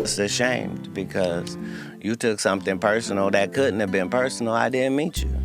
just ashamed because you took something personal that couldn't have been personal. I didn't meet you.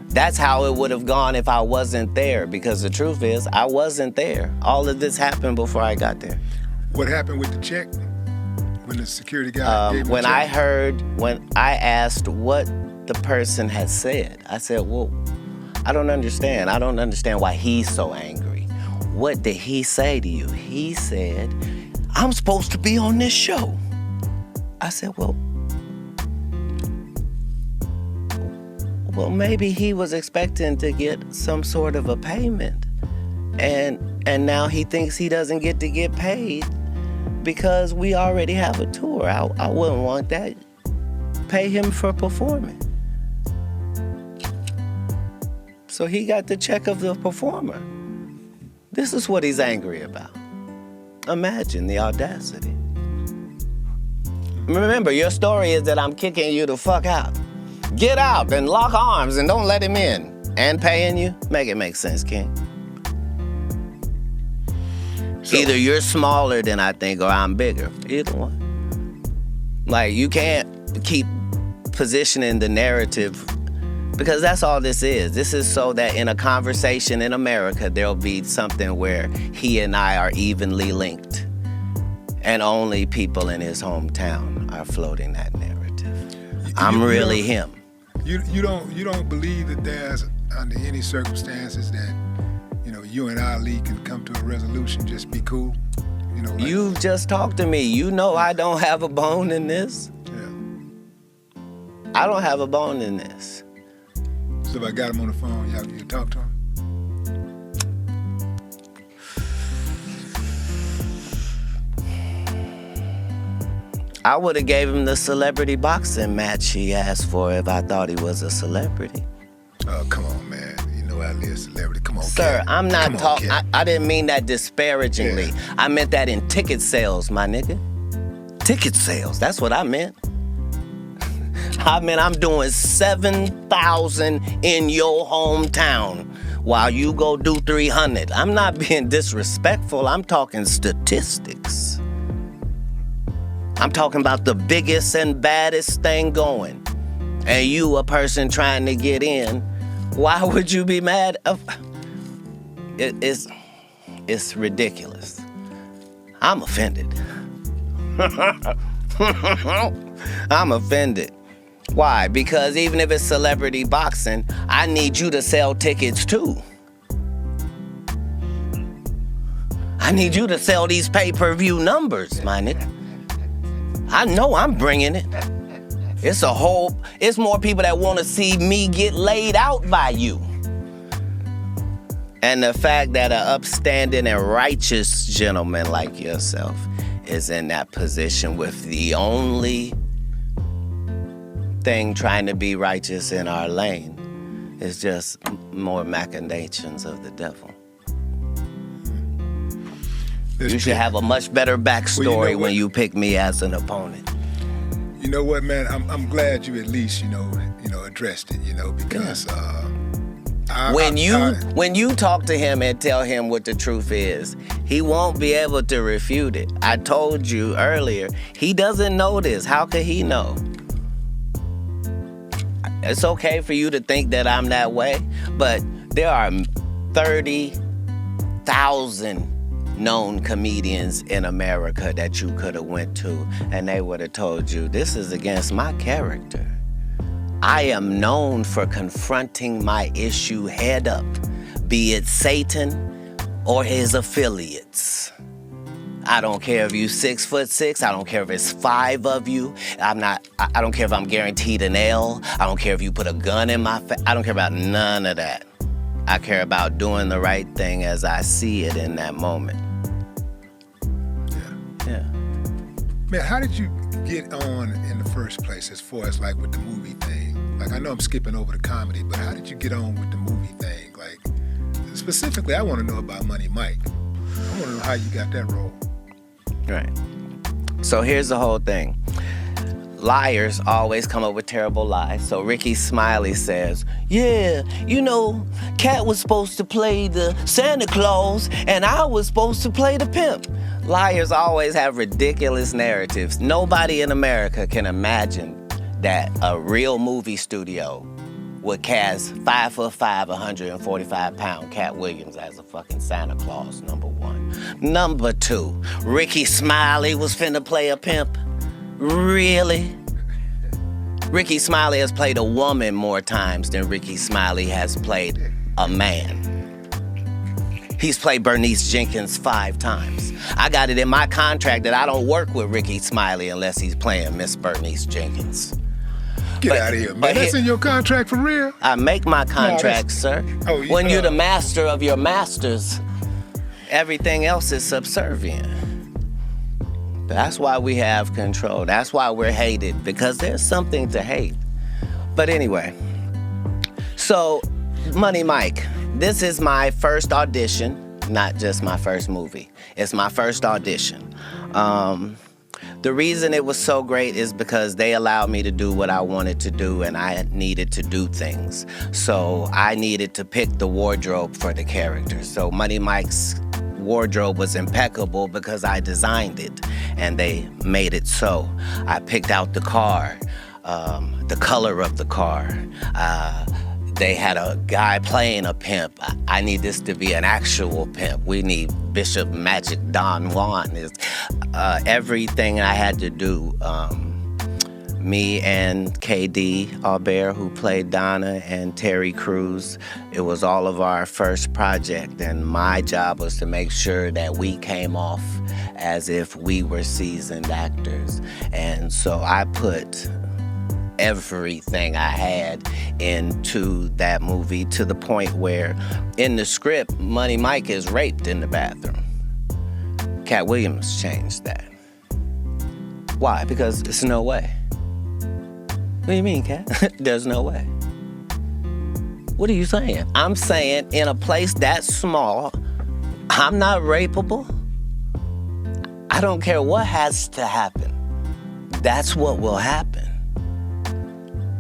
That's how it would have gone if I wasn't there, because the truth is, I wasn't there. All of this happened before I got there. What happened with the check when the security guy gave when the check? when I asked what the person had said, I said, well, I don't understand. I don't understand why he's so angry. What did he say to you? He said, I'm supposed to be on this show. I said, well, maybe he was expecting to get some sort of a payment. And now he thinks he doesn't get to get paid because we already have a tour. I wouldn't want that. Pay him for performing. So he got the check of the performer. This is what he's angry about. Imagine the audacity. Remember, your story is that I'm kicking you the fuck out. Get out and lock arms and don't let him in. And paying you? Make it make sense, King. So, either you're smaller than I think or I'm bigger. Either one. Like, you can't keep positioning the narrative because that's all this is. This is so that in a conversation in America, there'll be something where he and I are evenly linked. And only people in his hometown are floating that narrative. I'm really him. You don't believe that there's, under any circumstances, that you and Ali can come to a resolution, just be cool? Like, you've just talked to me. You know I don't have a bone in this. Yeah. I don't have a bone in this. So if I got him on the phone, you talk to him? I would have gave him the celebrity boxing match he asked for if I thought he was a celebrity. Oh, come on, man. You know Ali is a celebrity. Come on, Sir, Katt. I'm not talking. I didn't mean that disparagingly. Yeah. I meant that in ticket sales, my nigga. Ticket sales, that's what I meant. I meant I'm doing 7,000 in your hometown while you go do 300. I'm not being disrespectful. I'm talking statistics. I'm talking about the biggest and baddest thing going. And you, a person trying to get in, why would you be mad? It's ridiculous. I'm offended. I'm offended. Why? Because even if it's celebrity boxing, I need you to sell tickets too. I need you to sell these pay-per-view numbers, my nigga. I know I'm bringing it. It's more people that want to see me get laid out by you. And the fact that an upstanding and righteous gentleman like yourself is in that position with the only thing trying to be righteous in our lane is just more machinations of the devil. You should have a much better backstory when you pick me as an opponent. You know what, man? I'm glad you at least, addressed it, because when you talk to him and tell him what the truth is, he won't be able to refute it. I told you earlier, he doesn't know this. How could he know? It's okay for you to think that I'm that way, but there are 30,000 known comedians in America that you could have went to, and they would have told you, this is against my character. I am known for confronting my issue head up, be it Satan or his affiliates. I don't care if you 6'6", I don't care if it's 5 of you. I don't care if I'm guaranteed an L. I don't care if you put a gun in my face. I don't care about none of that. I care about doing the right thing as I see it in that moment. Yeah. Man, how did you get on in the first place as far as like with the movie thing? Like, I know I'm skipping over the comedy, but how did you get on with the movie thing? Like, specifically, I want to know about Money Mike. I want to know how you got that role. Right. So here's the whole thing. Liars always come up with terrible lies. So Ricky Smiley says, yeah, Katt was supposed to play the Santa Claus and I was supposed to play the pimp. Liars always have ridiculous narratives. Nobody in America can imagine that a real movie studio would cast 5'5", 145-pound Katt Williams as a fucking Santa Claus, number one. Number two, Ricky Smiley was finna play a pimp. Really? Ricky Smiley has played a woman more times than Ricky Smiley has played a man. He's played Bernice Jenkins 5 times. I got it in my contract that I don't work with Ricky Smiley unless he's playing Miss Bernice Jenkins. Get out of here, man. That's in your contract for real? I make my contracts, sir. When you're the master of your masters, everything else is subservient. That's why we have control. That's why we're hated, because there's something to hate. But anyway, so Money Mike, this is my first audition, not just my first movie. It's my first audition. The reason it was so great is because they allowed me to do what I wanted to do, and I needed to do things. So I needed to pick the wardrobe for the character. So Money Mike's wardrobe was impeccable because I designed it, and they made it so. I picked out the car, the color of the car. They had a guy playing a pimp. I need this to be an actual pimp. We need Bishop Magic Don Juan. Everything I had to do. Me and KD Albert, who played Donna, and Terry Crews, it was all of our first project, and my job was to make sure that we came off as if we were seasoned actors. And so I put everything I had into that movie, to the point where in the script, Money Mike is raped in the bathroom. Katt Williams changed that. Why? Because it's no way. What do you mean, Katt? There's no way. What are you saying? I'm saying in a place that small, I'm not rapeable. I don't care what has to happen. That's what will happen.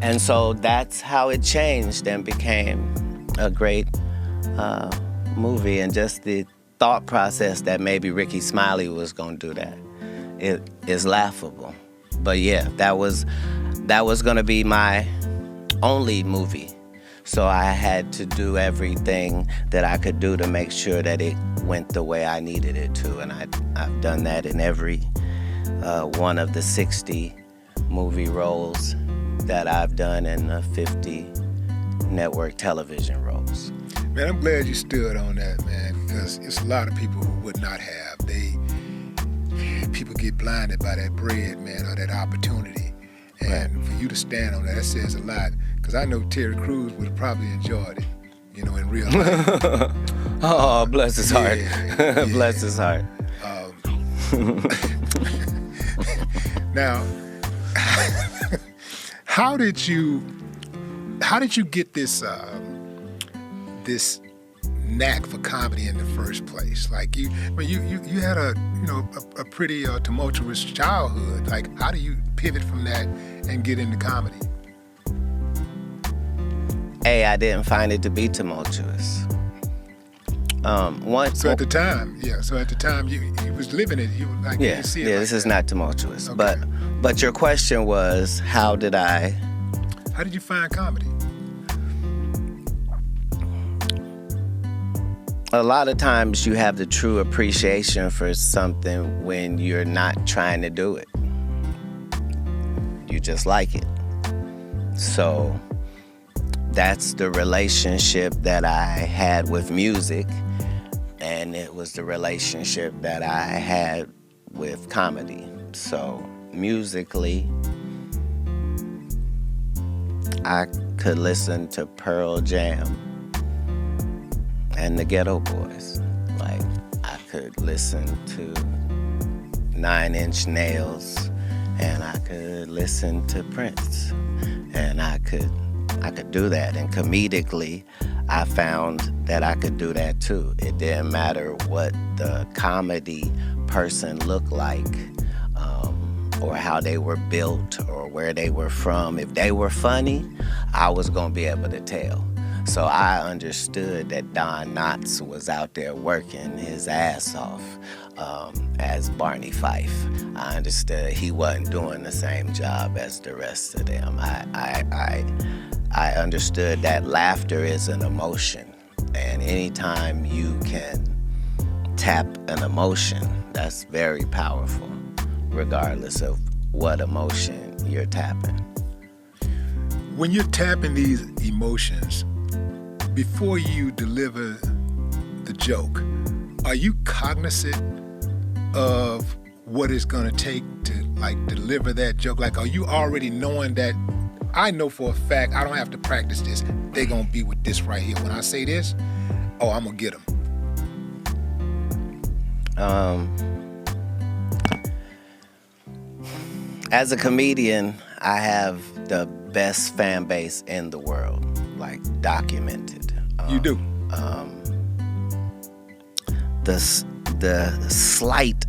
And so that's how it changed and became a great movie. And just the thought process that maybe Ricky Smiley was going to do that, it is laughable. But yeah, that was going to be my only movie. So I had to do everything that I could do to make sure that it went the way I needed it to. And I've done that in every one of the 60 movie roles that I've done, in the 50 network television roles. Man, I'm glad you stood on that, man, because it's a lot of people who would not have. People get blinded by that bread, man, or that opportunity. And for you to stand on that says a lot, because I know Terry Crews would have probably enjoyed it, in real life. Oh, bless his heart. Yeah. Bless his heart. Now, how did you get this this knack for comedy in the first place? Like you had a pretty tumultuous childhood. Like, how do you pivot from that and get into comedy? I didn't find it to be tumultuous. So at the time, you was living it. You didn't see it. Yeah, this is not tumultuous. Okay. But your question was, how did you find comedy? A lot of times you have the true appreciation for something when you're not trying to do it. You just like it. So that's the relationship that I had with music, and it was the relationship that I had with comedy. So musically, I could listen to Pearl Jam and the Ghetto Boys. Like, I could listen to 9 Inch Nails, and I could listen to Prince, and I could do that. And comedically, I found that I could do that too. It didn't matter what the comedy person looked like, or how they were built, or where they were from. If they were funny, I was gonna be able to tell. So I understood that Don Knotts was out there working his ass off as Barney Fife. I understood he wasn't doing the same job as the rest of them. I understood that laughter is an emotion, and anytime you can tap an emotion, that's very powerful, regardless of what emotion you're tapping. When you're tapping these emotions, before you deliver the joke, are you cognizant of what it's gonna take to like deliver that joke? Like, are you already knowing that I know for a fact I don't have to practice this? They're gonna be with this right here. When I say this, oh, I'm gonna get them. As a comedian, I have the best fan base in the world, like documented. You do. The slight